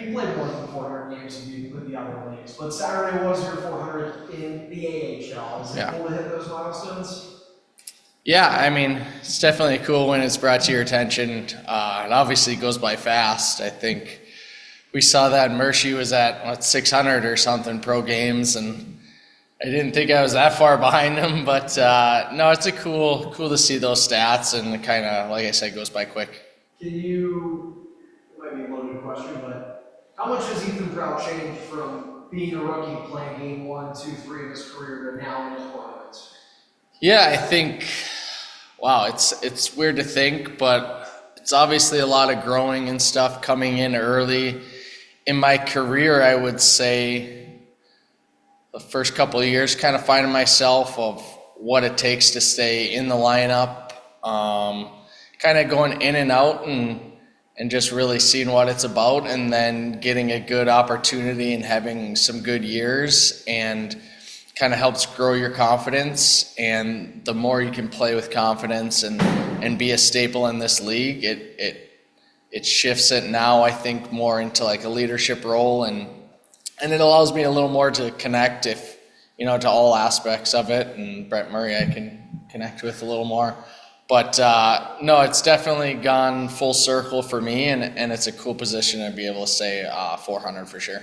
you played more than 400 games if you include the other leagues, but Saturday was your 400th in the AHL. Is it cool to hit those milestones? Yeah, I mean, it's definitely cool when it's brought to your attention. It obviously goes by fast. I think we saw that Mershey was at 600 or something pro games, and I didn't think I was that far behind him. But no, it's cool to see those stats, and it kind of, like I said, goes by quick. Can you? It might be a loaded question, but how much has Ethan Prow changed from being a rookie playing game 1, 2, 3 of his career to now in his tournaments? Yeah, I think. Wow, it's weird to think, but it's obviously a lot of growing and stuff coming in early. In my career, I would say the first couple of years kind of finding myself of what it takes to stay in the lineup, kind of going in and out and just really seeing what it's about, and then getting a good opportunity and having some good years, and kind of helps grow your confidence. And the more you can play with confidence and be a staple in this league, it shifts it now, I think, more into like a leadership role, and it allows me a little more to connect to all aspects of it. And Brett Murray I can connect with a little more. But no, it's definitely gone full circle for me, and it's a cool position to be able to say 400 for sure.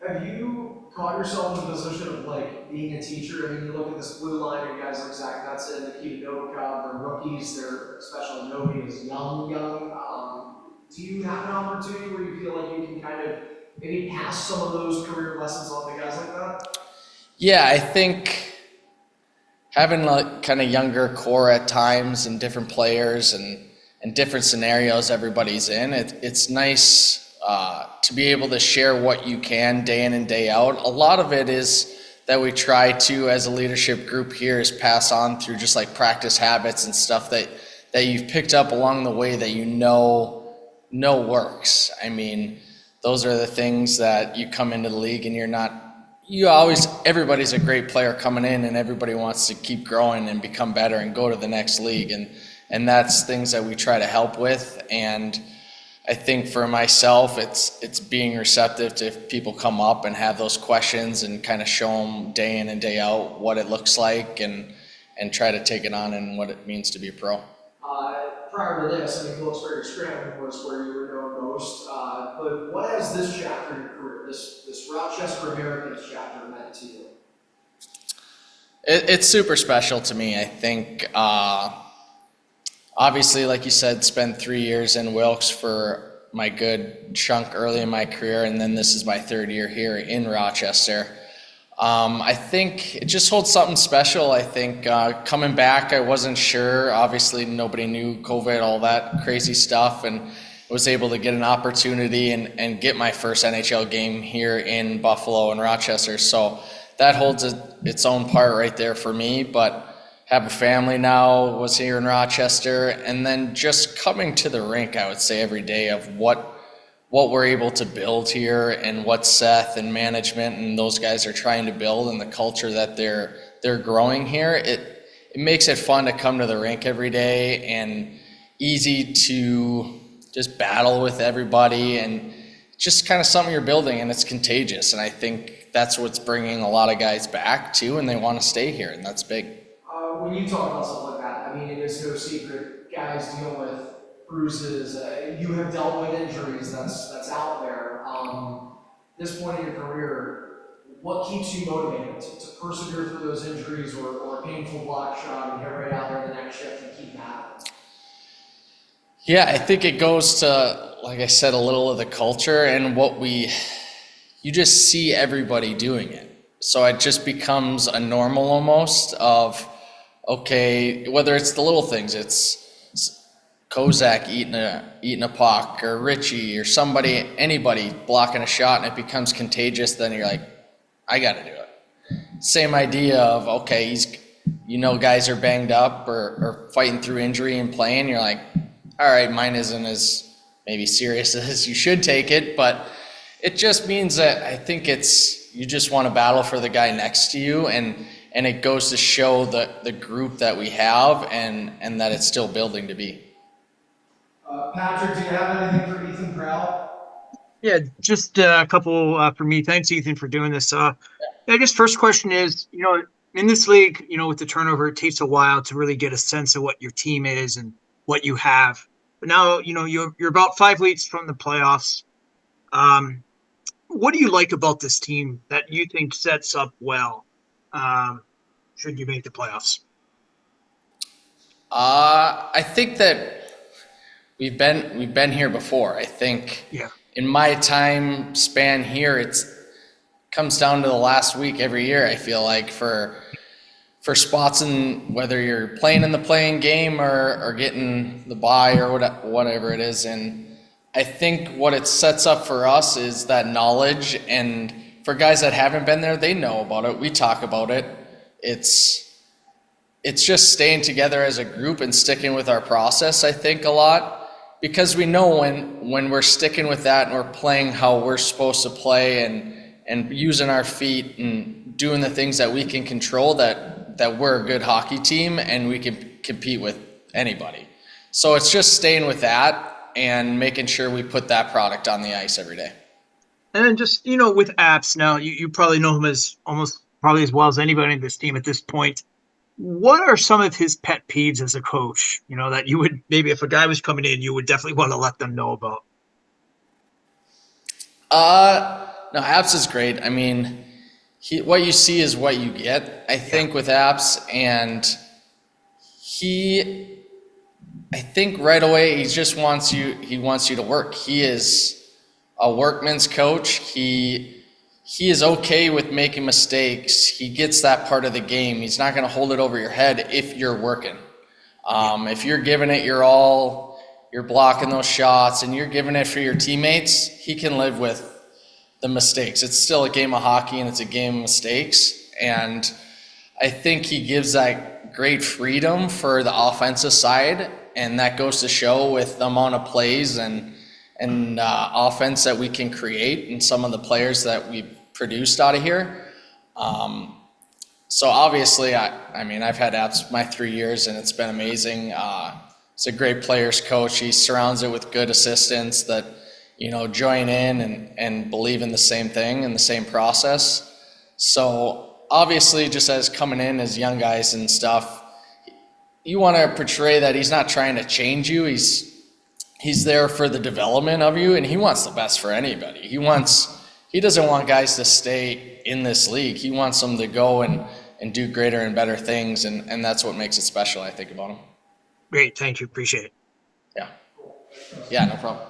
Have you caught yourself in a position of like being a teacher? I mean, you look at this blue line and guys like Zach Nutson, Nikita Novikov, they're rookies, they're, especially Novi is young. Do you have an opportunity where you feel like you can kind of maybe pass some of those career lessons on to guys like that? Yeah, I think having like kind of younger core at times and different players and different scenarios everybody's in, it's nice to be able to share what you can day in and day out. A lot of it is that we try to, as a leadership group here, is pass on through just like practice habits and stuff that you've picked up along the way that you know works. I mean, those are the things that you come into the league and everybody's a great player coming in, and everybody wants to keep growing and become better and go to the next league. And that's things that we try to help with. And I think for myself, it's being receptive to if people come up and have those questions, and kind of show them day in and day out what it looks like, and try to take it on and what it means to be a pro. Prior to this, I mean, Wilkes-Barre Scranton was where you were known most. But what has this chapter in your career, this Rochester Americans chapter, meant to you? It's super special to me. I think, obviously, like you said, spent 3 years in Wilkes for my good chunk early in my career, and then this is my third year here in Rochester. I think it just holds something special. I think coming back, I wasn't sure. Obviously, nobody knew COVID, all that crazy stuff, and was able to get an opportunity and get my first NHL game here in Buffalo and Rochester. So that holds its own part right there for me. But have a family now, was here in Rochester, and then just coming to the rink, I would say every day, of what we're able to build here, and what Seth and management and those guys are trying to build, and the culture that they're growing here. It makes it fun to come to the rink every day, and easy to just battle with everybody, and just kind of something you're building, and it's contagious. And I think that's what's bringing a lot of guys back too, and they want to stay here, and that's big. When you talk about stuff like that, I mean, it is no secret, guys deal with bruises. You have dealt with injuries. That's out there. This point in your career, what keeps you motivated to persevere through those injuries, or a painful block shot, and get right out there in the next shift and keep battling? Yeah, I think it goes to, like I said, a little of the culture and you just see everybody doing it. So it just becomes a normal almost of, okay, whether it's the little things, it's Kozak eating a puck, or Richie, or anybody blocking a shot, and it becomes contagious. Then you're like, I got to do it. Same idea of, okay, guys are banged up or fighting through injury and playing. You're like, all right, mine isn't as maybe serious as you should take it, but it just means that I think you just want to battle for the guy next to you, and it goes to show the group that we have, and that it's still building to be. Patrick, do you have anything for Ethan Prow? Yeah, just a couple for me. Thanks, Ethan, for doing this. I guess first question is, in this league, with the turnover, it takes a while to really get a sense of what your team is and what you have. But now, you're about 5 weeks from the playoffs. Um, what do you like about this team that you think sets up well, um, should you make the playoffs? I think that we've been here before. I think Yeah, in my time span here, it's comes down to the last week every year. I feel like for spots in whether you're playing in the playing game or getting the bye or whatever it is. And I think what it sets up for us is that knowledge. And for guys that haven't been there, they know about it. We talk about it. It's it's just staying together as a group and sticking with our process, I think, a lot, because we know when we're sticking with that and we're playing how we're supposed to play and using our feet and doing the things that we can control, that we're a good hockey team and we can compete with anybody. So it's just staying with that and making sure we put that product on the ice every day. and then just with apps now, you probably know him as almost probably as well as anybody in this team at this point. What are some of his pet peeves as a coach? That you would maybe if a guy was coming in, you would definitely want to let them know about. No, apps is great. I mean, what you see is what you get, I Yeah, think, with apps. And he, I think right away, he wants you to work. He is a workman's coach. He is okay with making mistakes. He gets that part of the game. He's not going to hold it over your head if you're working. yeah, If you're giving it your all, you're blocking those shots, and you're giving it for your teammates, he can live with the mistakes. It's still a game of hockey and it's a game of mistakes. And I think he gives that great freedom for the offensive side. And that goes to show with the amount of plays and offense that we can create and some of the players that we've produced out of here. So obviously, I mean, I've had Apps my 3 years and it's been amazing. He's a great players coach. He surrounds it with good assistants that, join in and believe in the same thing and the same process. So obviously, just as coming in as young guys and stuff, you want to portray that he's not trying to change you. He's there for the development of you, and he wants the best for anybody. He doesn't want guys to stay in this league. He wants them to go and do greater and better things, and that's what makes it special, I think, about him. great. Thank you. Appreciate it. Yeah. Yeah, no problem.